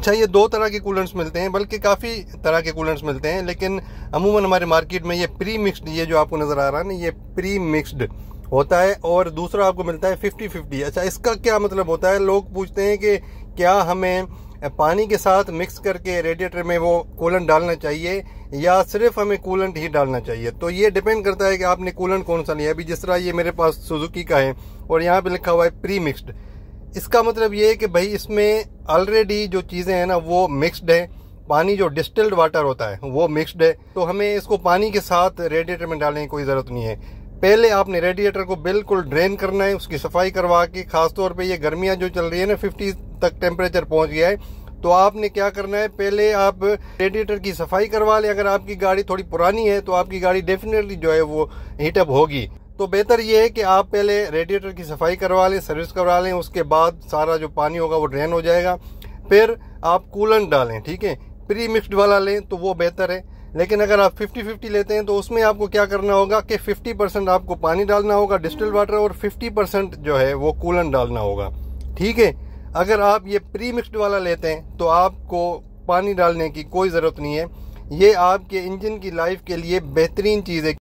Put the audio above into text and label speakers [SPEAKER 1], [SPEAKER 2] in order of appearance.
[SPEAKER 1] अच्छा, ये दो तरह के कूलेंट्स मिलते हैं, बल्कि काफ़ी तरह के कूलेंट्स मिलते हैं, लेकिन अमूमन हमारे मार्केट में ये प्री मिक्स्ड, ये जो आपको नज़र आ रहा है ना, ये प्री मिक्स्ड होता है। और दूसरा आपको मिलता है 50-50। अच्छा, इसका क्या मतलब होता है? लोग पूछते हैं कि क्या हमें पानी के साथ मिक्स करके रेडिएटर में वो कूलेंट डालना चाहिए या सिर्फ हमें कूलेंट ही डालना चाहिए? तो ये डिपेंड करता है कि आपने कूलेंट कौन सा लिया। अभी जिस तरह ये मेरे पास सुजुकी का है और यहाँ पे लिखा हुआ है प्री मिक्स्ड, इसका मतलब ये है कि भाई इसमें ऑलरेडी जो चीज़ें हैं ना वो मिक्स्ड है। पानी जो डिस्टिल्ड वाटर होता है वो मिक्स्ड है, तो हमें इसको पानी के साथ रेडिएटर में डालने की कोई ज़रूरत नहीं है। पहले आपने रेडिएटर को बिल्कुल ड्रेन करना है, उसकी सफाई करवा के। खासतौर पे ये गर्मियाँ जो चल रही है ना, 50 तक टेम्परेचर पहुँच गया है, तो आपने क्या करना है, पहले आप रेडिएटर की सफाई करवा लें। अगर आपकी गाड़ी थोड़ी पुरानी है तो आपकी गाड़ी डेफिनेटली जो है वो हीटअप होगी। तो बेहतर ये है कि आप पहले रेडिएटर की सफाई करवा लें, सर्विस करवा लें, उसके बाद सारा जो पानी होगा वो ड्रेन हो जाएगा। फिर आप कूलेंट डालें, ठीक है। प्री मिक्स्ड वाला लें तो वो बेहतर है। लेकिन अगर आप 50-50 लेते हैं तो उसमें आपको क्या करना होगा कि 50% आपको पानी डालना होगा, डिस्टिल्ड वाटर, और 50% जो है वो कूलेंट डालना होगा, ठीक है। अगर आप ये प्री मिक्स्ड वाला लेते हैं तो आपको पानी डालने की कोई ज़रूरत नहीं है। ये आपके इंजन की लाइफ के लिए बेहतरीन चीज़ है।